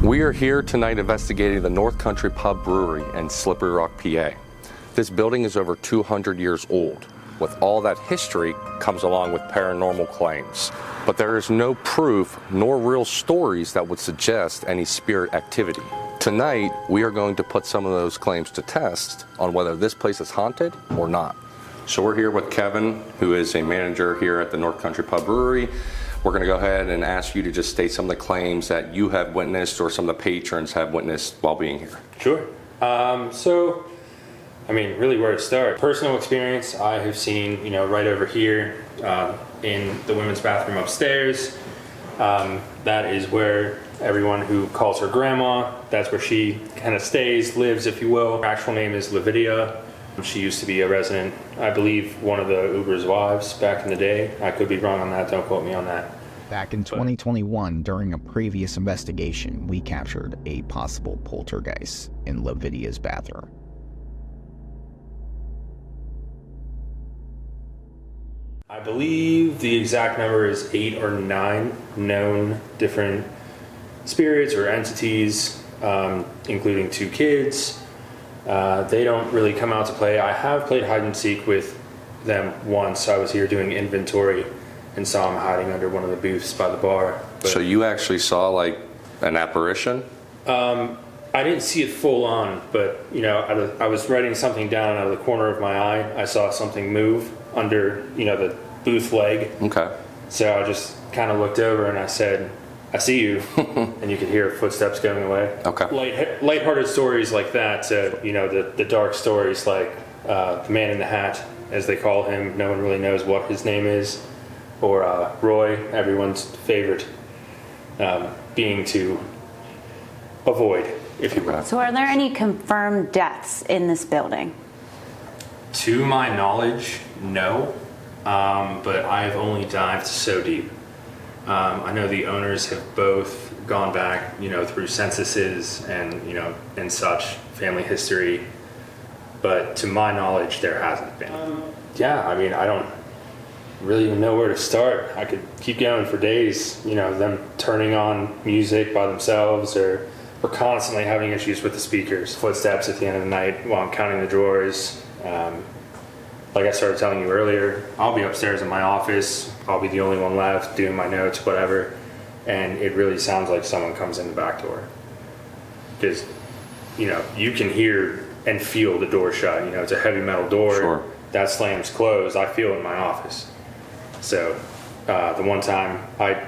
We are here tonight investigating the North Country Pub Brewery in Slippery Rock, PA. This building is over 200 years old. With all that history comes along with paranormal claims. But there is no proof nor real stories that would suggest any spirit activity. Tonight, we are going to put some of those claims to test on whether this place is haunted or not. So we're here with Kevin, who is a manager here at the North Country Pub Brewery. We're going to go ahead and ask you to just state some of the claims that you have witnessed or some of the patrons have witnessed while being here. Sure. Really where to start. Personal experience, I have seen, right over here in the women's bathroom upstairs. That is where everyone who calls her grandma, that's where she kind of stays, lives, if you will. Her actual name is Lavidia. She used to be a resident, I believe, one of the Uber's wives back in the day. I could be wrong on that, don't quote me on that. Back in 2021, during a previous investigation, we captured a possible poltergeist in Lavidia's bathroom. I believe the exact number is 8 or 9 known different spirits or entities, including 2 kids. They don't really come out to play. I have played hide and seek with them once. I was here doing inventory and saw them hiding under one of the booths by the bar. But, so you actually saw like an apparition? I didn't see it full on, but I was writing something down out of the corner of my eye. I saw something move under the booth leg. Okay. So I just kind of looked over and I said, "I see you," and you could hear footsteps going away. Okay. Lighthearted stories like that, the dark stories like the Man in the Hat, as they call him. No one really knows what his name is. Or Roy, everyone's favorite being to avoid, if you will. So are there any confirmed deaths in this building? To my knowledge, no. But I've only dived so deep. I know the owners have both gone back, through censuses and, and such, family history. But to my knowledge, there hasn't been. I don't really even know where to start. I could keep going for days, them turning on music by themselves or constantly having issues with the speakers. Footsteps at the end of the night while I'm counting the drawers. Like I started telling you earlier, I'll be upstairs in my office. I'll be the only one left doing my notes, whatever. And it really sounds like someone comes in the back door. Because, you can hear and feel the door shut. It's a heavy metal door. Sure. That slams closed. I feel it in my office. So the one time I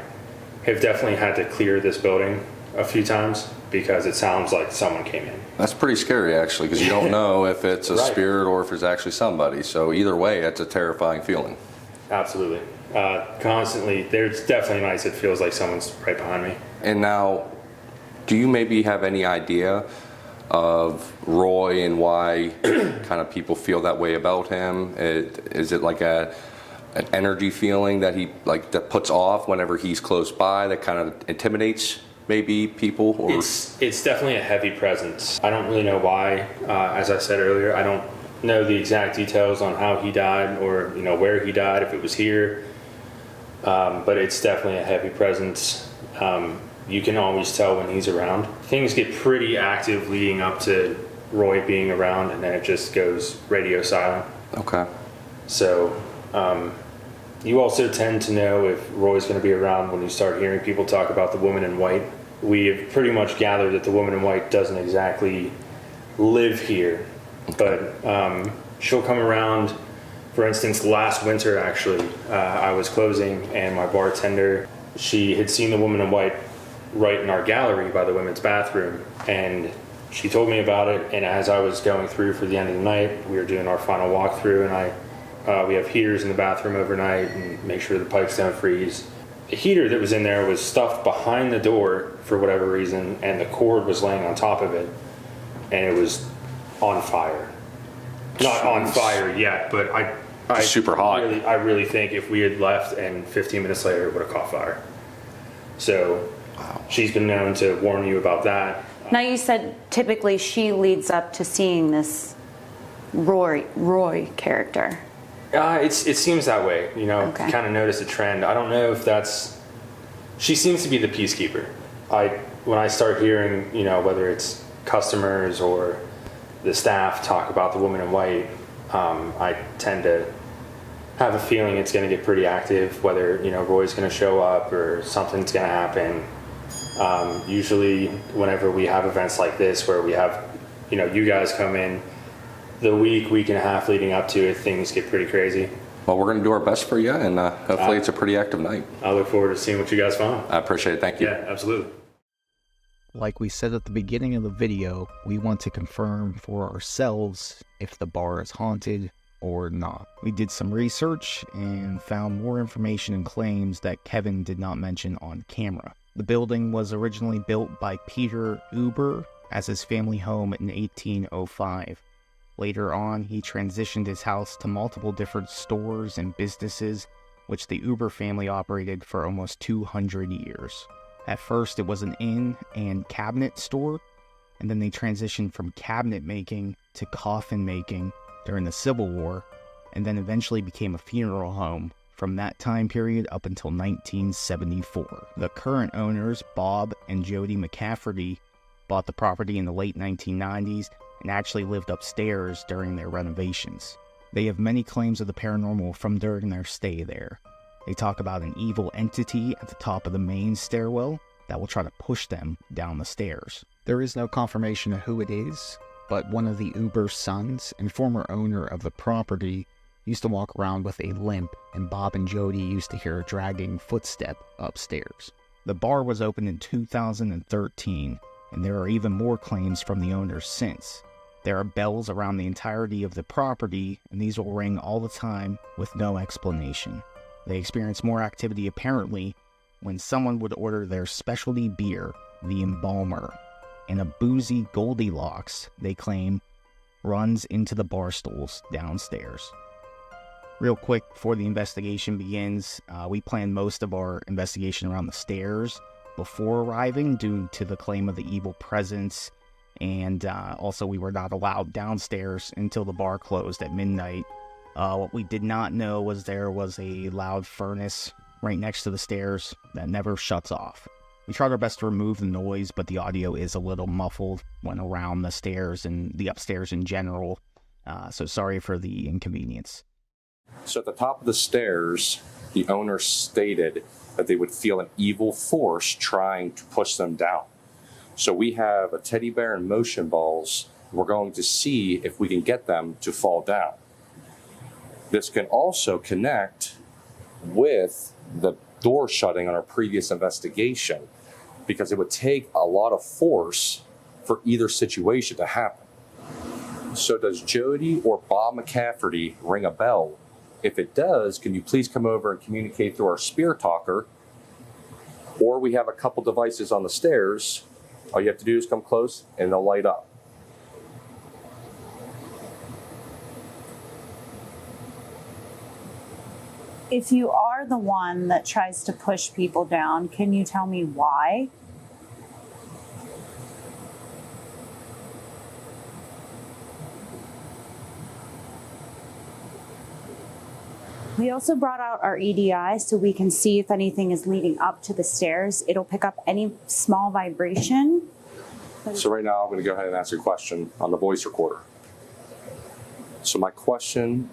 have definitely had to clear this building a few times because it sounds like someone came in. That's pretty scary, actually, because you don't know if it's a spirit or if it's actually somebody. So either way, it's a terrifying feeling. Absolutely. Constantly, there's definitely nights it feels like someone's right behind me. And now, do you maybe have any idea of Roy and why kind of people feel that way about him? Is it like an energy feeling that that puts off whenever he's close by that kind of intimidates maybe people? Or? It's definitely a heavy presence. I don't really know why. As I said earlier, I don't know the exact details on how he died or where he died, if it was here. But it's definitely a heavy presence. You can always tell when he's around. Things get pretty active leading up to Roy being around, and then it just goes radio silent. Okay. So you also tend to know if Roy's going to be around when you start hearing people talk about the woman in white. We have pretty much gathered that the woman in white doesn't exactly live here, but she'll come around. For instance, last winter, actually, I was closing, and my bartender, she had seen the woman in white right in our gallery by the women's bathroom, and she told me about it. And as I was going through for the end of the night, we were doing our final walkthrough, and we have heaters in the bathroom overnight and make sure the pipes don't freeze. The heater that was in there was stuffed behind the door for whatever reason, and the cord was laying on top of it, and it was on fire. Not on fire yet, but I super hot. I really think if we had left and 15 minutes later it would have caught fire. So she's been known to warn you about that. Now you said typically she leads up to seeing this Roy character. It seems that way, Okay. Kind of notice a trend. I don't know if that's... She seems to be the peacekeeper. I when I start hearing, you know, whether it's customers or the staff talk about the woman in white, I tend to have a feeling it's going to get pretty active, whether, you know, Roy's going to show up or something's going to happen. Usually whenever we have events like this where we have, you know, you guys come in, the week and a half leading up to it, things get pretty crazy. Well, we're going to do our best for you, and hopefully it's a pretty active night. I look forward to seeing what you guys find. I appreciate it. Thank you. Yeah, absolutely. Like we said at the beginning of the video, we want to confirm for ourselves if the bar is haunted or not. We did some research and found more information and claims that Kevin did not mention on camera. The building was originally built by Peter Uber as his family home in 1805. Later on, he transitioned his house to multiple different stores and businesses, which the Uber family operated for almost 200 years. At first, it was an inn and cabinet store, and then they transitioned from cabinet making to coffin making during the Civil War, and then eventually became a funeral home from that time period up until 1974. The current owners, Bob and Jody McCafferty, bought the property in the late 1990s and actually lived upstairs during their renovations. They have many claims of the paranormal from during their stay there. They talk about an evil entity at the top of the main stairwell that will try to push them down the stairs. There is no confirmation of who it is, but one of the Uber sons and former owner of the property used to walk around with a limp, and Bob and Jody used to hear a dragging footstep upstairs. The bar was opened in 2013, and there are even more claims from the owners since. There are bells around the entirety of the property, and these will ring all the time with no explanation. They experience more activity apparently when someone would order their specialty beer, the Embalmer, and a boozy Goldilocks, they claim, runs into the bar stools downstairs. Real quick, before the investigation begins, we planned most of our investigation around the stairs before arriving due to the claim of the evil presence, and also we were not allowed downstairs until the bar closed at midnight. What we did not know was there was a loud furnace right next to the stairs that never shuts off. We tried our best to remove the noise, but the audio is a little muffled when around the stairs and the upstairs in general, so sorry for the inconvenience. So at the top of the stairs, the owner stated that they would feel an evil force trying to push them down. So we have a teddy bear and motion balls. We're going to see if we can get them to fall down. This can also connect with the door shutting on our previous investigation, because it would take a lot of force for either situation to happen. So does Jody or Bob McCafferty ring a bell? If it does, can you please come over and communicate through our spear talker? Or we have a couple devices on the stairs. All you have to do is come close and they'll light up. If you are the one that tries to push people down, can you tell me why? We also brought out our EDI so we can see if anything is leading up to the stairs. It'll pick up any small vibration. So right now I'm going to go ahead and ask a question on the voice recorder. So my question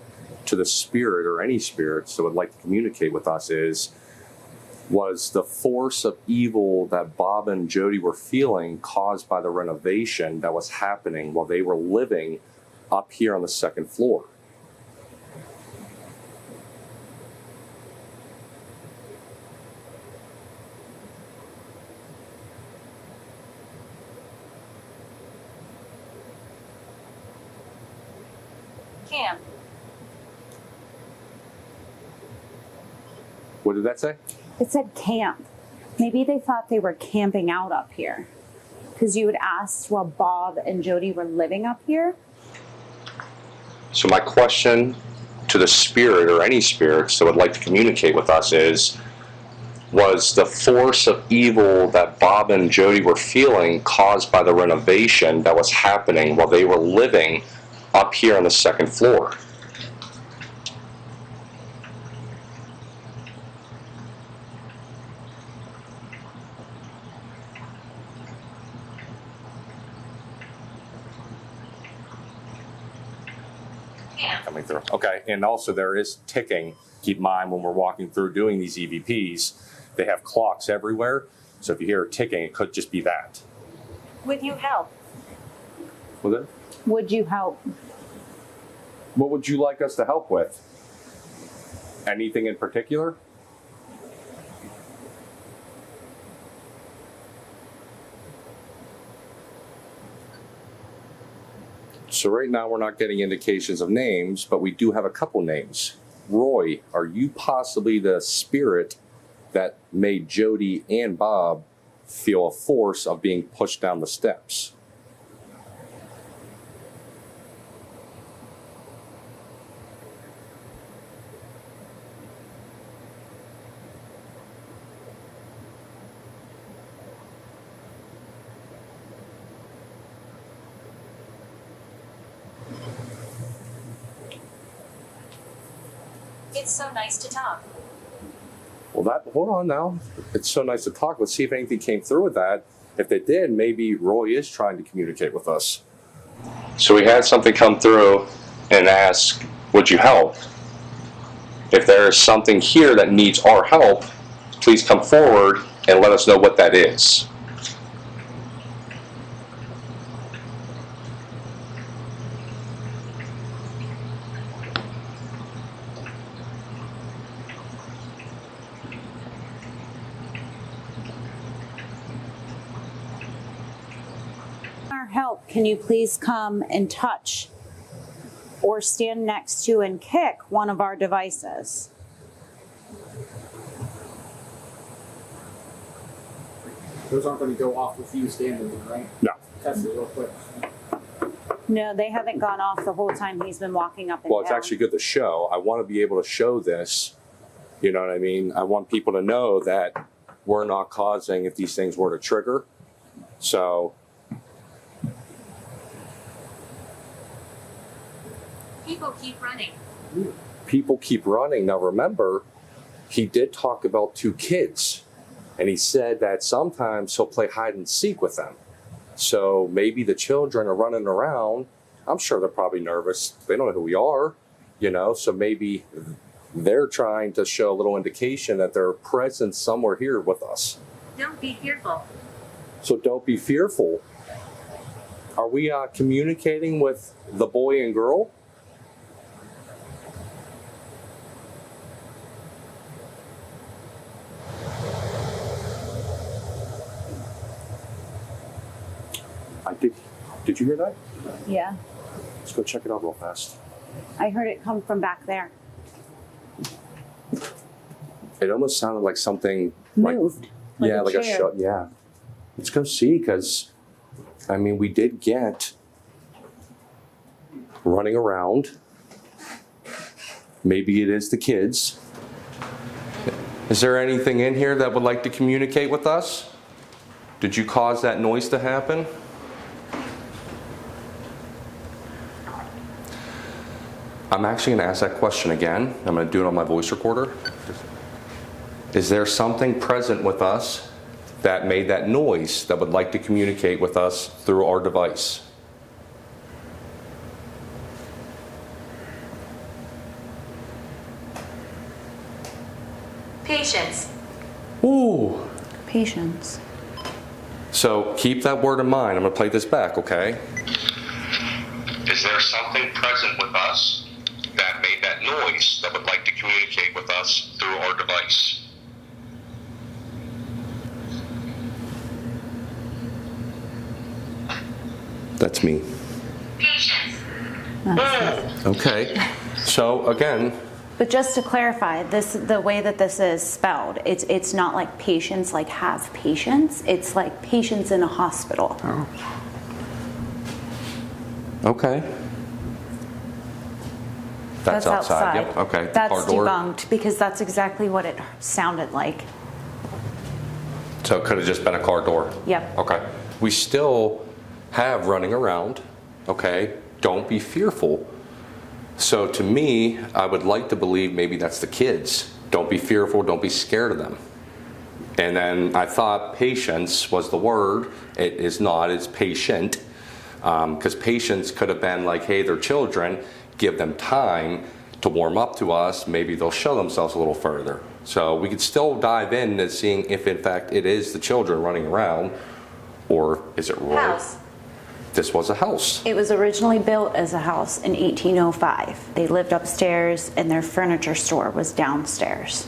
to the spirit or any spirits that would like to communicate with us is, was the force of evil that Bob and Jody were feeling caused by the renovation that was happening while they were living up here on the second floor? Camp. What did that say? It said camp. Maybe they thought they were camping out up here. Because you had asked while Bob and Jody were living up here. So my question to the spirit or any spirits that would like to communicate with us is, was the force of evil that Bob and Jody were feeling caused by the renovation that was happening while they were living up here on the second floor? coming through. Okay, and also there is ticking. Keep in mind when we're walking through doing these EVPs, they have clocks everywhere. So if you hear ticking, it could just be that. Would you help? With it? Would you help? What would you like us to help with? Anything in particular? So right now we're not getting indications of names, but we do have a couple names. Roy, are you possibly the spirit that made Jody and Bob feel a force of being pushed down the steps? It's so nice to talk. Well, hold on now. It's so nice to talk. Let's see if anything came through with that. If they did, maybe Roy is trying to communicate with us. So we had something come through and ask, would you help? If there is something here that needs our help, please come forward and let us know what that is. Our help, can you please come and touch or stand next to and kick one of our devices? Those aren't going to go off with you standing there, right? No. Test it real quick. No, they haven't gone off the whole time he's been walking up and Well, down. it's actually good to show. I want to be able to show this. You know what I mean? I want people to know that we're not causing if these things were to trigger. So, People keep running. people keep running. Now, remember, he did talk about 2 kids. And he said that sometimes he'll play hide and seek with them. So maybe the children are running around. I'm sure they're probably nervous. They don't know who we are, you know, so maybe they're trying to show a little indication that they're present somewhere here with us. Don't be fearful. So don't be fearful. Are we communicating with the boy and girl? Did you hear that? Yeah, Let's go check it out real fast. I heard it come from back there. It almost sounded like something Moved. like a like a chair. shot. Yeah. Let's go see, because I mean, we did get running around. Maybe it is the kids. Is there anything in here that would like to communicate with us? Did you cause that noise to happen? I'm actually going to ask that question again. I'm going to do it on my voice recorder. Is there something present with us that made that noise that would like to communicate with us through our device? Patience. Ooh. Patience. So keep that word in mind. I'm going to play this back, okay? Is there something present with us that made that noise that would like to communicate with us through our device? That's me. Patience. Okay. So again, But just to clarify, the way that this is spelled, it's not like patience, like have patience. It's like patients in a hospital. okay. That's outside. Yep. Okay. The That's car door. debunked because that's exactly what it sounded like. So it could have just been a car door. Yep. Okay. We still have running around. Okay. Don't be fearful. So to me, I would like to believe maybe that's the kids. Don't be fearful. Don't be scared of them. And then I thought patience was the word. It is not. It's patient. Because patience could have been like, hey, they're children. give them time to warm up to us, maybe they'll show themselves a little further. So we could still dive in to seeing if in fact it is the children running around, or is it Roy? House. This was a house. It was originally built as a house in 1805. They lived upstairs and their furniture store was downstairs.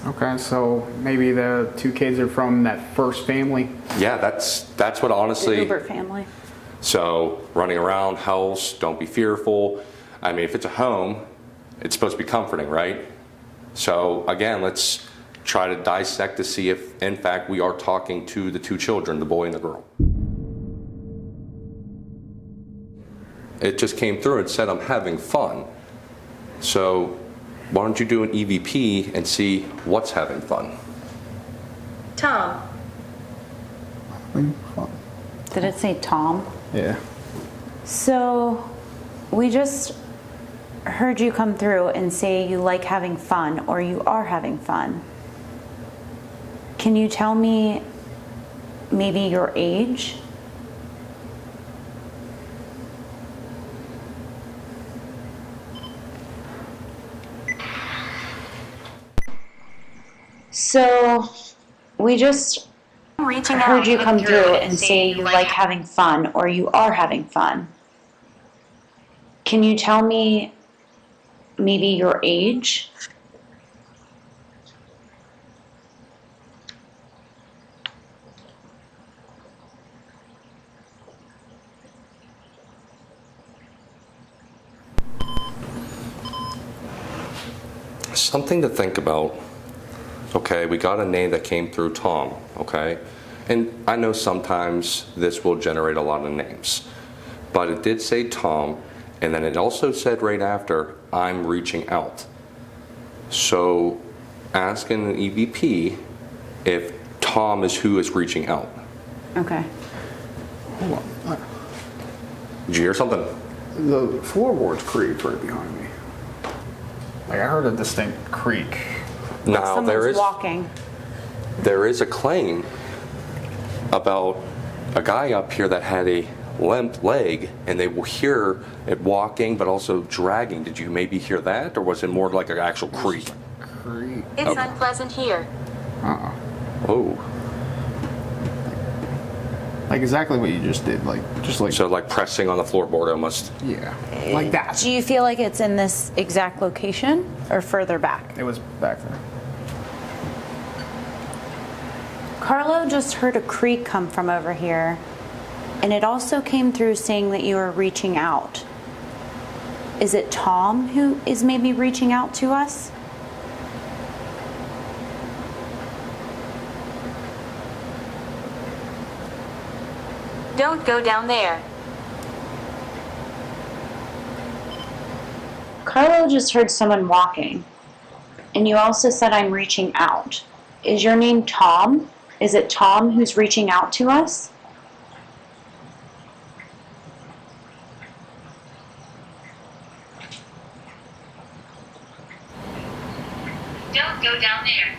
Okay, so maybe the two kids are from that first family. Yeah, that's what The honestly. Hubert family. So running around, house, don't be fearful. I mean, if it's a home, it's supposed to be comforting, right? So again, let's try to dissect to see if in fact we are talking to the two children, the boy and the girl. It just came through and said I'm having fun. So why don't you do an EVP and see what's having fun? Tom. Did it say Tom? Yeah. So we just heard you come through and say you like having fun or you are having fun. Can you tell me maybe your age? So we just Reaching heard out you with come your through and say you like having fun or you are having fun. Can you tell me maybe your age? Something to think about. Okay, we got a name that came through Tom, okay? And I know sometimes this will generate a lot of names, but it did say Tom, and then it also said right after, I'm reaching out. So asking an EVP if Tom is who is reaching out. Okay. Hold on. Did you hear something? The floorboards creaked right behind me. Like I heard a distinct creak. Now Someone's walking. there is a claim about a guy up here that had a limp leg, and they will hear it walking but also dragging. Did you maybe hear that, or was it more like an actual creak? Creak. It's unpleasant here. Oh, Like exactly what you just did. so like pressing on the floorboard almost. Yeah. Like that. Do you feel like it's in this exact location or further back? It was back there. Carlo just heard a creak come from over here, and it also came through saying that you were reaching out. Is it Tom who is maybe reaching out to us? Don't go down there. Carlo just heard someone walking, and you also said I'm reaching out. Is your name Tom? Is it Tom who's reaching out to us? Don't go down there.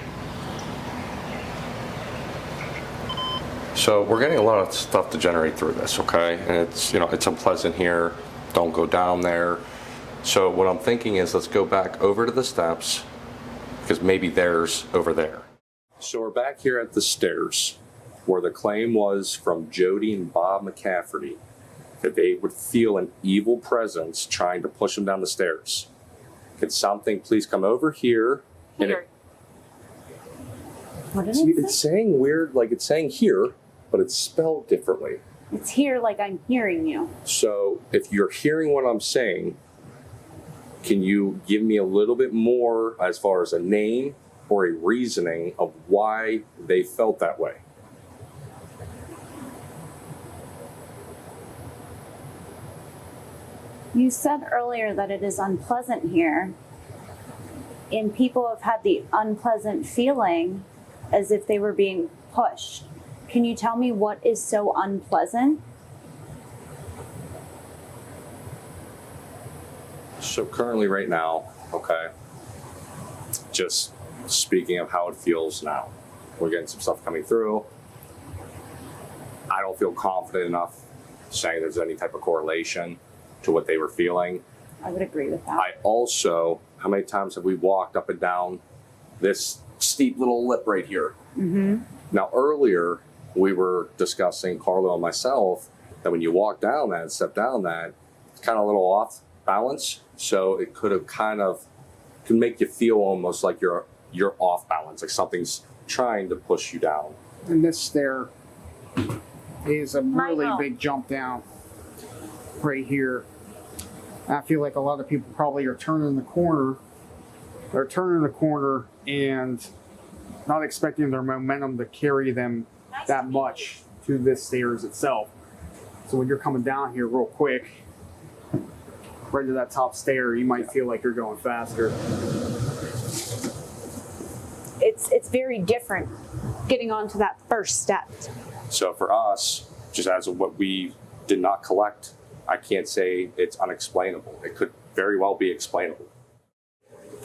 So we're getting a lot of stuff to generate through this, okay? And it's, it's unpleasant here. Don't go down there. So what I'm thinking is let's go back over to the steps, because maybe there's over there. So we're back here at the stairs, where the claim was from Jody and Bob McCafferty that they would feel an evil presence trying to push them down the stairs. Could something please come over here? And Here. What did it's saying weird, like it's saying here, but it's spelled differently. It's here like I'm hearing you. So if you're hearing what I'm saying, can you give me a little bit more as far as a name or a reasoning of why they felt that way? You said earlier that it is unpleasant here, and people have had the unpleasant feeling as if they were being pushed. Can you tell me what is so unpleasant? So currently right now, okay, just speaking of how it feels now, we're getting some stuff coming through. I don't feel confident enough saying there's any type of correlation to what they were feeling. I would agree with that. I also, how many times have we walked up and down this steep little lip right here? Mm-hmm. Now, earlier we were discussing, Carlo and myself, that when you walk down that and step down that, it's kind of a little off balance. So it could have can make you feel almost like you're off balance, like something's trying to push you down. And this stair is a really Michael. big jump down right here. I feel like a lot of people probably are turning the corner. They're turning the corner and not expecting their momentum to carry them that much to this stairs itself. So when you're coming down here real quick, right to that top stair, you might feel like you're going faster. It's very different getting onto that first step. So for us, just as of what we did not collect, I can't say it's unexplainable. It could very well be explainable.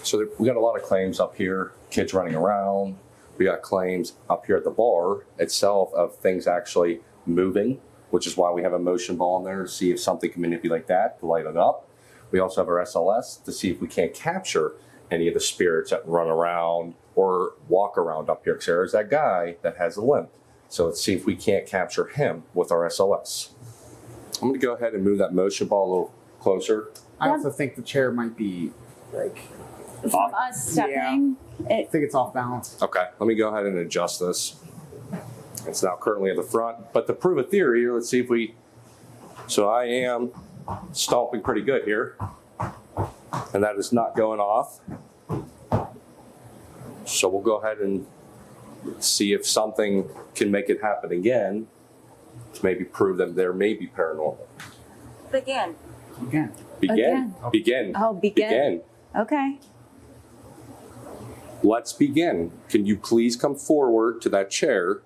So we got a lot of claims up here, kids running around. We got claims up here at the bar itself of things actually moving, which is why we have a motion ball in there to see if something can manipulate that to light it up. We also have our SLS to see if we can't capture any of the spirits that run around or walk around up here. Because there's that guy that has a limp. So let's see if we can't capture him with our SLS. I'm going to go ahead and move that motion ball a little closer. I also think the chair might be like, From us stepping, I think it's off balance. Okay, let me go ahead and adjust this. It's now currently at the front, but to prove a theory here, let's see if we, so I am stomping pretty good here, and that is not going off. So we'll go ahead and see if something can make it happen again to maybe prove that there may be paranormal. Begin. Again. Begin. Begin. Oh, begin. Okay. Let's begin. Can you please come forward to that chair?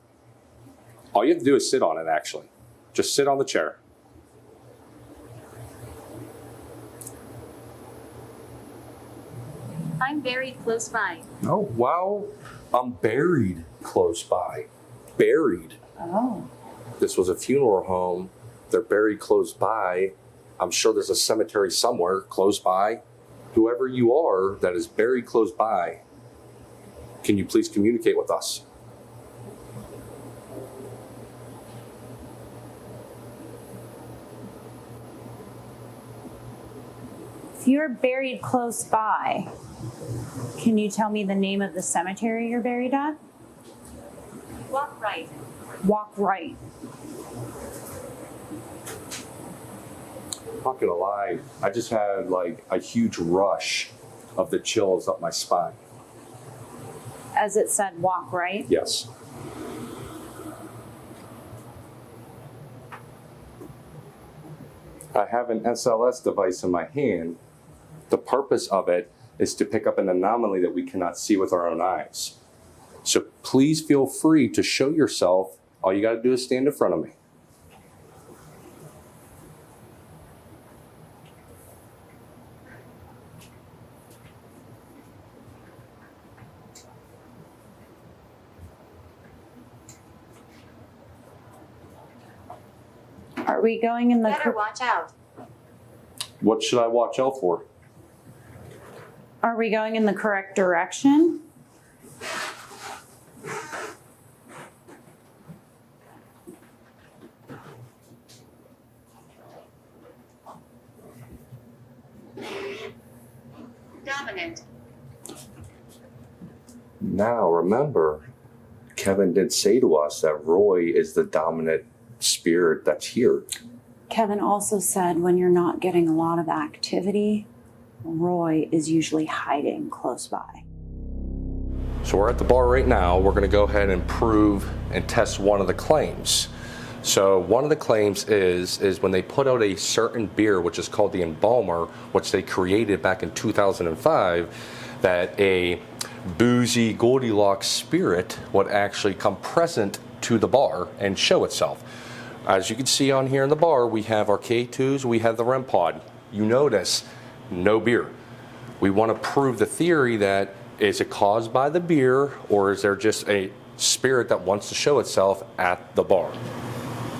All you have to do is sit on it, actually. Just sit on the chair. I'm very close by. Oh, wow. I'm buried close by. Buried. Oh. This was a funeral home. They're buried close by. I'm sure there's a cemetery somewhere close by. Whoever you are that is buried close by, can you please communicate with us? If you're buried close by, can you tell me the name of the cemetery you're buried at? Walk right. Walk right. I'm not gonna lie, I just had like a huge rush of the chills up my spine. As it said, walk right. Yes. I have an SLS device in my hand. The purpose of it is to pick up an anomaly that we cannot see with our own eyes. So please feel free to show yourself. All you gotta do is stand in front of me. Are we going in the Better watch out. What should I watch out for? Are we going in the correct direction? Dominant. Now remember, Kevin did say to us that Roy is the dominant spirit that's here. Kevin also said when you're not getting a lot of activity, Roy is usually hiding close by. So we're at the bar right now. We're going to go ahead and prove and test one of the claims. So one of the claims is when they put out a certain beer, which is called the Embalmer, which they created back in 2005, that a boozy Goldilocks spirit would actually come present to the bar and show itself. As you can see on here in the bar, we have our K2s, we have the REM pod. You notice, no beer. We want to prove the theory that is it caused by the beer, or is there just a spirit that wants to show itself at the bar?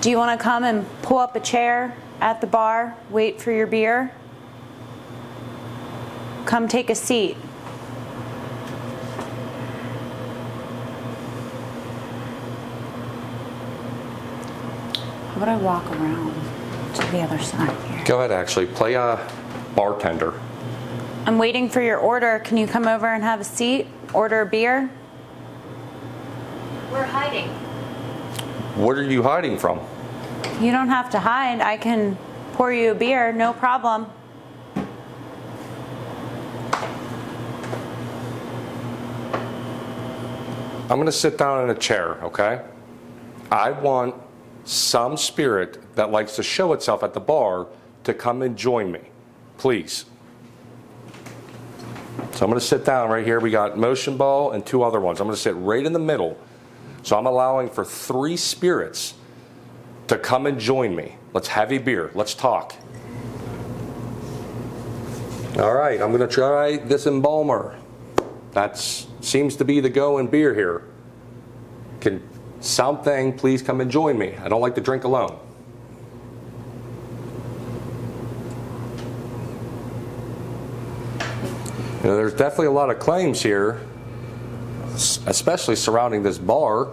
Do you want to come and pull up a chair at the bar, wait for your beer? Come take a seat. How about I walk around to the other side here? Go ahead, actually. Play a bartender. I'm waiting for your order. Can you come over and have a seat? Order a beer? We're hiding. What are you hiding from? You don't have to hide. I can pour you a beer, no problem. I'm going to sit down in a chair, okay? I want some spirit that likes to show itself at the bar to come and join me, please. So I'm going to sit down right here. We got motion ball and 2 other ones. I'm going to sit right in the middle. So I'm allowing for 3 spirits to come and join me. Let's have a beer. Let's talk. All right, I'm going to try this embalmer. That seems to be the go in beer here. Can something please come and join me? I don't like to drink alone. You know, there's definitely a lot of claims here, especially surrounding this bar.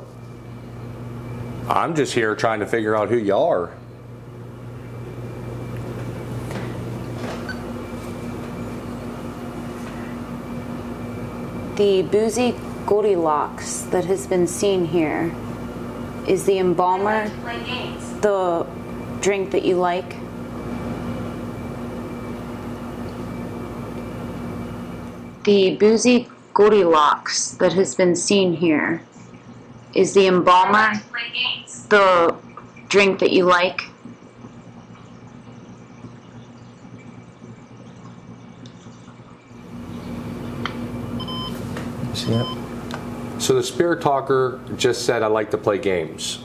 I'm just here trying to figure out who you are. The boozy goldilocks that has been seen here, is the embalmer Play games. the drink that you like? The boozy goldilocks that has been seen here, is the embalmer Play games. the drink that you like? So the spirit talker just said, I like to play games.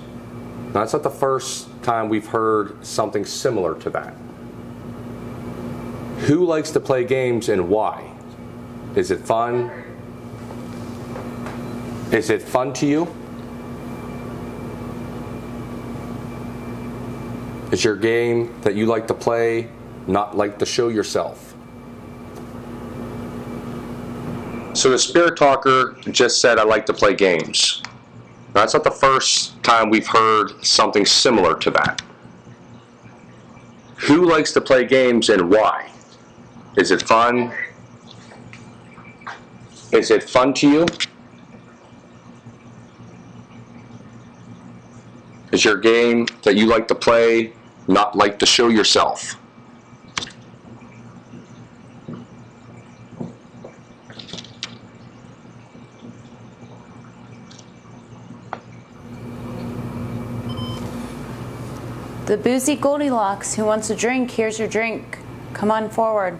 Now, that's not the first time we've heard something similar to that. Who likes to play games and why? Is it fun? Is it fun to you? Is your game that you like to play not like to show yourself? So the spirit talker just said, I like to play games. That's not the first time we've heard something similar to that. Who likes to play games and why? Is it fun? Is it fun to you? Is your game that you like to play not like to show yourself? The boozy goldilocks, who wants a drink? Here's your drink. Come on forward.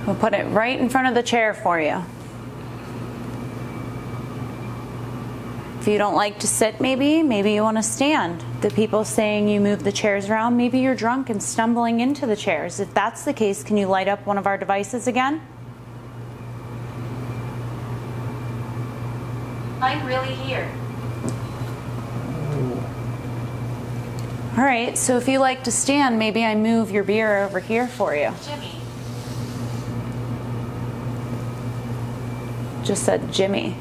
We'll put it right in front of the chair for you. If you don't like to sit, maybe you want to stand. The people saying you move the chairs around, maybe you're drunk and stumbling into the chairs. If that's the case, can you light up one of our devices again? I'm really here. All right, so if you like to stand, maybe I move your beer over here for you. Jimmy. Just said Jimmy.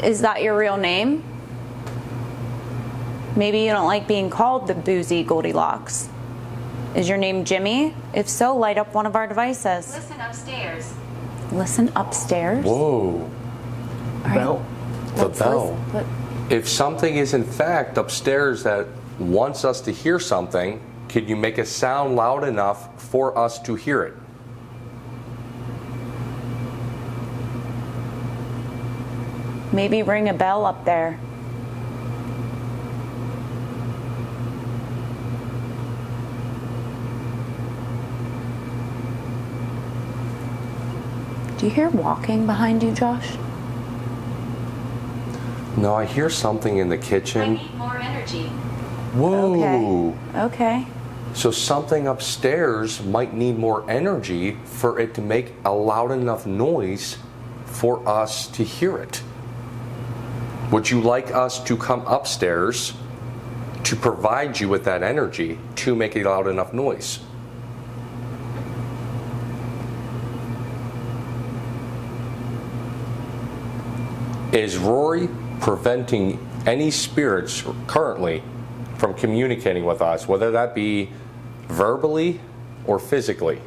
Is that your real name? Maybe you don't like being called the boozy Goldilocks. Is your name Jimmy? If so, light up one of our devices. Listen upstairs. Listen upstairs. Whoa. All right, Bell. The let's bell. listen. If something is in fact upstairs that wants us to hear something, can you make a sound loud enough for us to hear it? Maybe ring a bell up there. Do you hear walking behind you, Josh? No, I hear something in the I kitchen. need more energy. Whoa. Okay. So something upstairs might need more energy for it to make a loud enough noise for us to hear it. Would you like us to come upstairs to provide you with that energy to make a loud enough noise. Is Roy preventing any spirits currently from communicating with us, whether that be verbally or physically?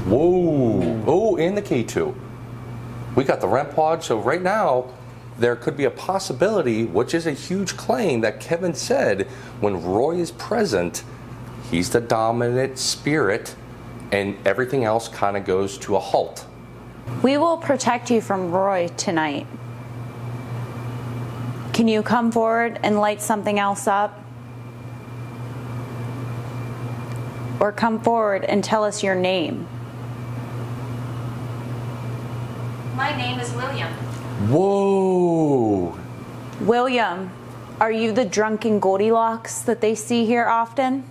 Whoa! Oh, and the K2. We got the REM pod, so right now there could be a possibility, which is a huge claim that Kevin said, when Roy is present, he's the dominant spirit and everything else kind of goes to a halt. We will protect you from Roy tonight. Can you come forward and light something else up? Or come forward and tell us your name. My name is William. Whoa! William, are you the drunken Goldilocks that they see here often?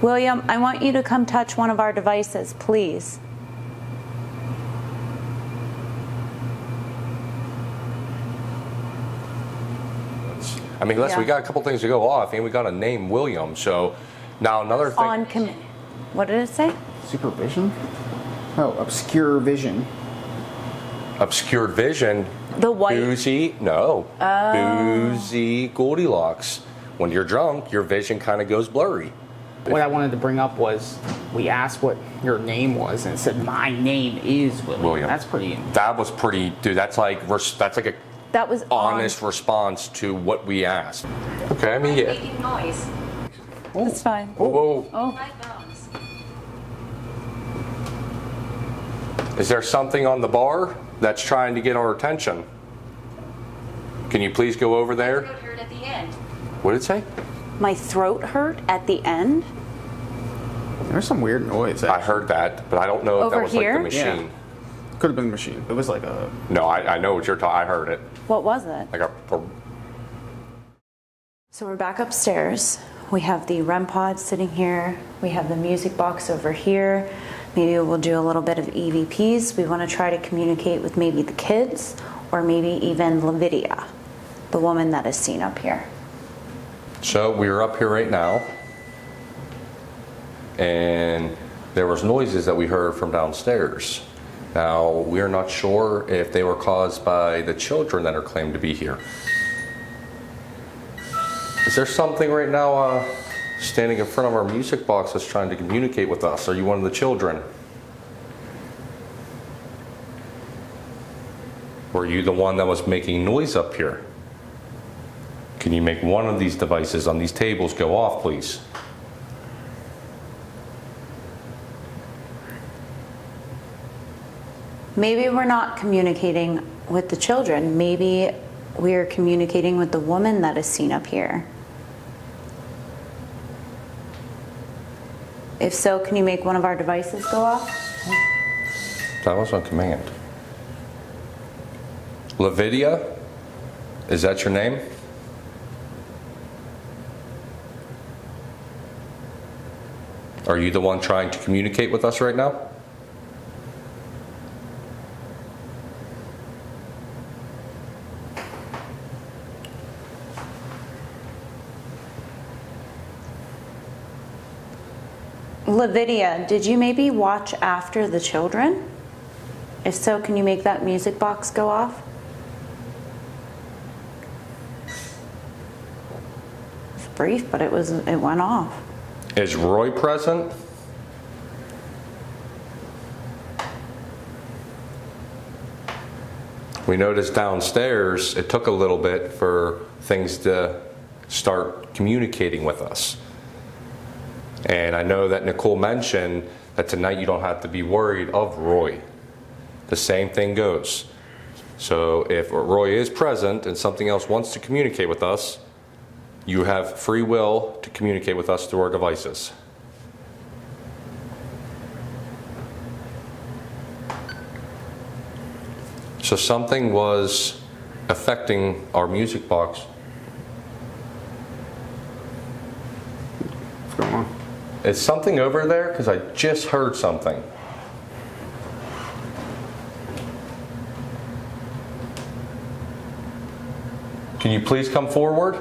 William, I want you to come touch one of our devices, please. I mean, listen, Yeah. we got a couple things to go off, and we got to name William. So now another thing. What did it say? Supervision? Oh, obscure vision. Obscured vision. The white. Boozy. No. Boozy Goldilocks. When you're drunk, your vision kind of goes blurry. What I wanted to bring up was, we asked what your name was, and it said, my name is William. That's pretty. That was pretty, dude. That's like a That was honest response to what we asked. Okay, I mean, I'm yeah. making noise. That's fine. Whoa. Oh. My bones. Is there something on the bar that's trying to get our attention? Can you please go over there? Throat hurt at the end. What did it say? My throat hurt at the end. There's some weird noise. I heard that, but I don't know if that Over was here? like the machine. Yeah. Could have been the machine. It was like a. No, I know what you're talking. I heard it. What was it? Like a So we're back upstairs. We have the REM pod sitting here. We have the music box over here. Maybe we'll do a little bit of EVPs. We want to try to communicate with maybe the kids or maybe even Lavidia, the woman that is seen up here. So we're up here right now, and there was noises that we heard from downstairs. Now, we're not sure if they were caused by the children that are claimed to be here. Is there something right now standing in front of our music box that's trying to communicate with us? Are you one of the children? Were you the one that was making noise up here? Can you make one of these devices on these tables go off, please? Maybe we're not communicating with the children. Maybe we're communicating with the woman that is seen up here. If so, can you make one of our devices go off? That was on command. Lavidia, is that your name? Are you the one trying to communicate with us right now? Lavidia, did you maybe watch after the children? If so, can you make that music box go off? It's brief, but it went off. Is Roy present? We noticed downstairs it took a little bit for things to start communicating with us. And I know that Nicole mentioned that tonight you don't have to be worried of Roy. The same thing goes. So if Roy is present and something else wants to communicate with us, you have free will to communicate with us through our devices. So something was affecting our music box. What's going on? Is something over there? Because I just heard something. Can you please come forward?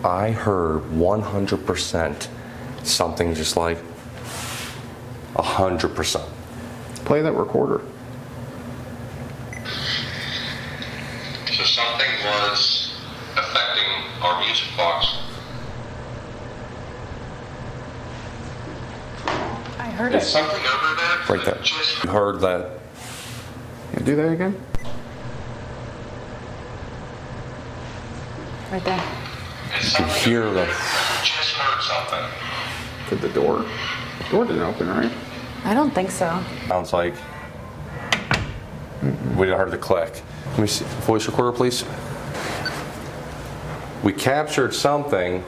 I heard 100% something just like 100%. Play that recorder. So something was affecting our music box. I heard Is it. something over there? Right there. You heard that? Yeah, do that again. Right there. You can hear the. Just heard something. Did the door didn't open, right? I don't think so. Sounds like we heard the click. Let me see. Voice recorder, please. We captured something.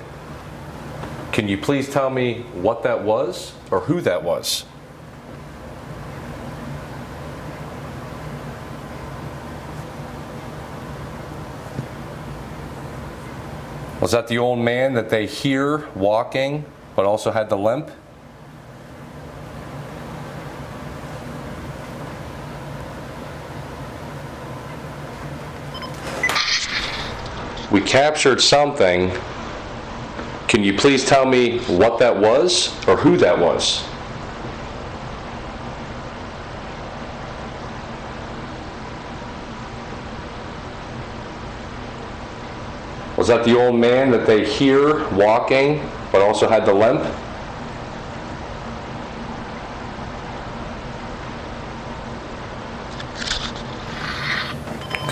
Can you please tell me what that was or who that was? Was that the old man that they hear walking but also had the limp? We captured something. Can you please tell me what that was or who that was? Was that the old man that they hear walking but also had the limp?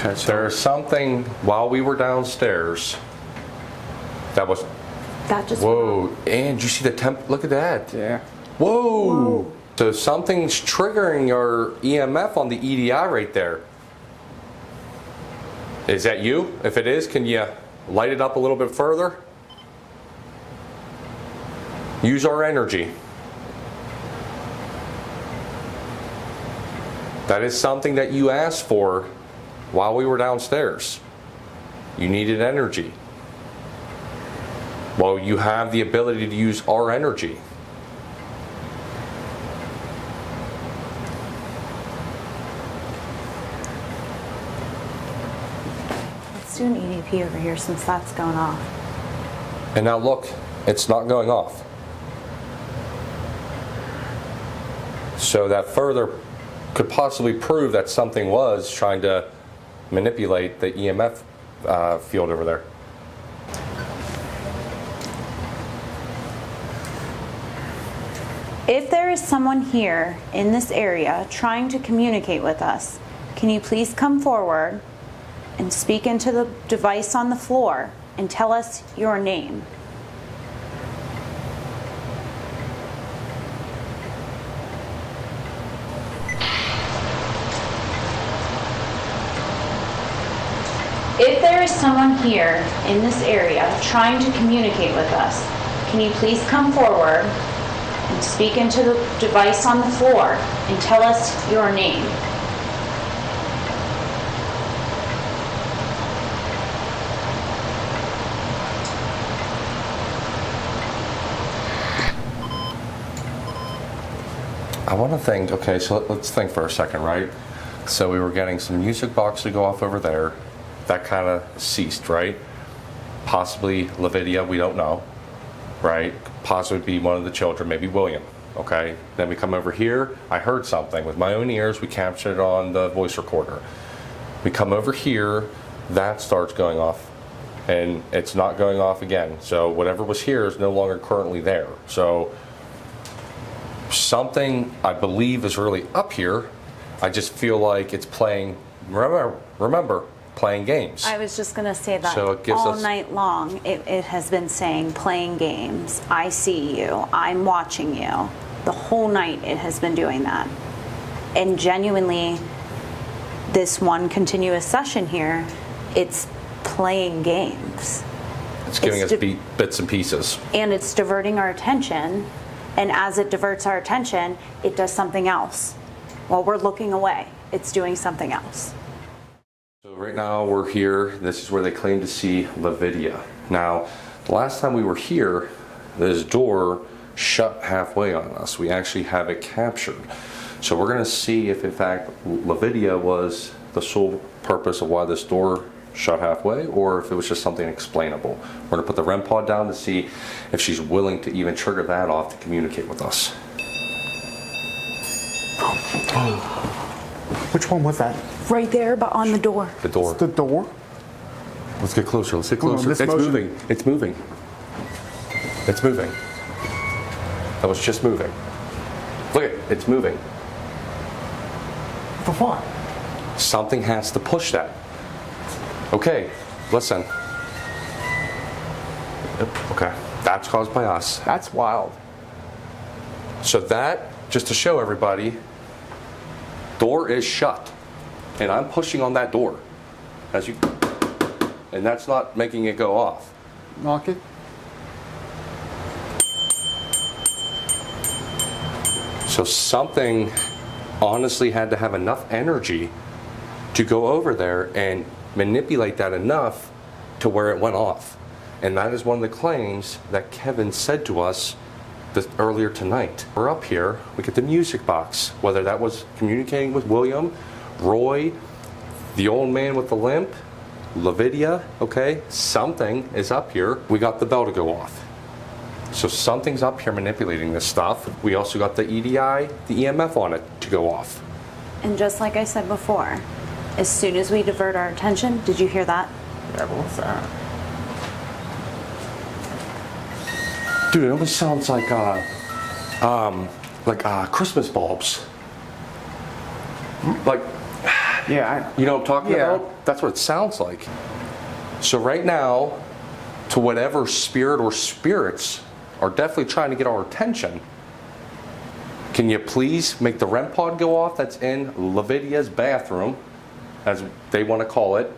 Okay, so there's something while we were downstairs that was. That just. Whoa, and you see the temp? Look at that. Yeah. Whoa. So something's triggering your EMF on the EDI right there. Is that you? If it is, can you light it up a little bit further? Use our energy. That is something that you asked for while we were downstairs. You needed energy. Well, you have the ability to use our energy. Let's do an EDP over here since that's going off. And now look, it's not going off. So that further could possibly prove that something was trying to manipulate the EMF field over there. If there is someone here in this area trying to communicate with us, can you please come forward and speak into the device on the floor and tell us your name? If there is someone here in this area trying to communicate with us, can you please come forward and speak into the device on the floor and tell us your name? I want to think, okay, so let's think for a second, right? So we were getting some music box to go off over there. That kind of ceased, right? Possibly Lavidia, we don't know, right? Possibly be one of the children, maybe William, okay? Then we come over here, I heard something. With my own ears, we captured it on the voice recorder. We come over here, that starts going off, and it's not going off again. So whatever was here is no longer currently there. So something, I believe, is really up here. I just feel like it's playing, remember, playing games. I was just going to say that So it gives all us- night long it has been saying playing games. I see you. I'm watching you. The whole night it has been doing that. And genuinely, this one continuous session here, it's playing games. It's giving it's us bits and pieces. And it's diverting our attention. And as it diverts our attention, it does something else. While we're looking away, it's doing something else. So right now we're here. This is where they claim to see Lavidia. Now, the last time we were here, this door shut halfway on us. We actually have it captured. So we're going to see if in fact Lavidia was the sole purpose of why this door shut halfway, or if it was just something explainable. We're gonna put the REM pod down to see if she's willing to even trigger that off to communicate with us. Which one was that? Right there, but on the door. The door. The door? Let's get closer. Let's get Hold on, closer. this It's motion- moving. It's moving. It's moving. That was just moving. Look at it. It's moving. For what? Something has to push that. Okay, listen. Yep, okay. That's caused by us. That's wild. So that, just to show everybody, door is shut. And I'm pushing on that door. As you, and that's not making it go off. Knock it. So something honestly had to have enough energy to go over there and manipulate that enough to where it went off. And that is one of the claims that Kevin said to us earlier tonight. We're up here, we get the music box, whether that was communicating with William, Roy, the old man with the limp, Lavidia, okay? Something is up here. We got the bell to go off. So something's up here manipulating this stuff. We also got the EDI, the EMF on it to go off. And just like I said before, as soon as we divert our attention, did you hear that? Yeah, what's that? Dude, it almost sounds like Christmas bulbs. Like, Yeah, you know what I'm talking Yeah. about? That's what it sounds like. So right now, to whatever spirit or spirits are definitely trying to get our attention, can you please make the REM pod go off that's in Lavidia's bathroom, as they want to call it,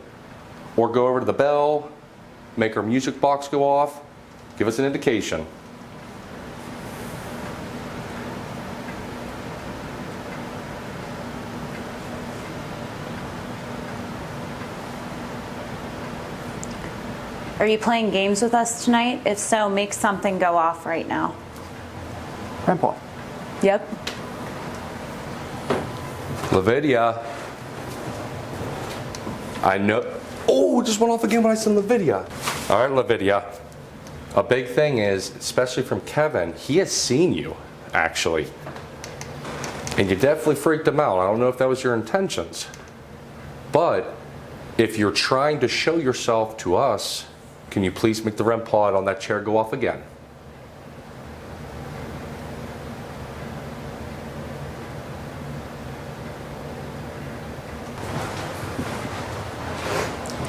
or go over to the bell, make her music box go off, give us an indication. Are you playing games with us tonight? If so, make something go off right now. Grandpa. Yep. Lavidia. I know. Oh, it just went off again when I said Lavidia. All right, Lavidia. A big thing is, especially from Kevin, he has seen you, actually. And you definitely freaked him out. I don't know if that was your intentions. But if you're trying to show yourself to us, can you please make the REM pod on that chair go off again?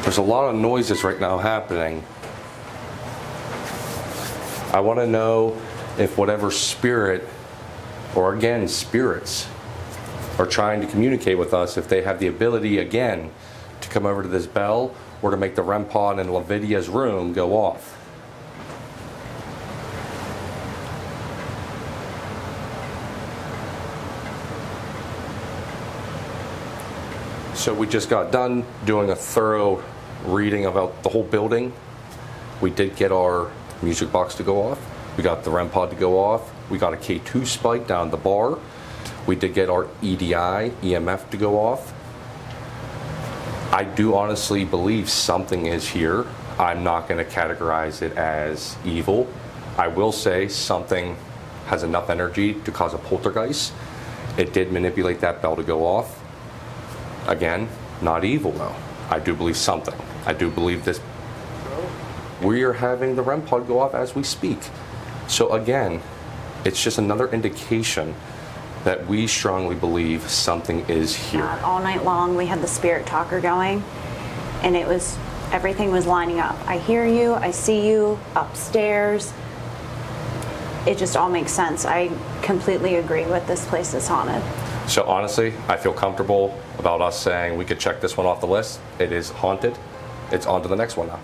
There's a lot of noises right now happening. I want to know if whatever spirit, or again, spirits, are trying to communicate with us, if they have the ability again to come over to this bell or to make the REM pod in Lavidia's room go off. So we just got done doing a thorough reading about the whole building. We did get our music box to go off. We got the REM pod to go off. We got a K2 spike down the bar. We did get our EDI, EMF to go off. I do honestly believe something is here. I'm not going to categorize it as evil. I will say something has enough energy to cause a poltergeist. It did manipulate that bell to go off. Again, not evil though. I do believe something. I do believe this. We are having the REM pod go off as we speak. So again, it's just another indication that we strongly believe something is here. All night long, we had the spirit talker going, and everything was lining up. I hear you, I see you upstairs. It just all makes sense. I completely agree with this place is haunted. So honestly, I feel comfortable about us saying we could check this one off the list. It is haunted. It's on to the next one now.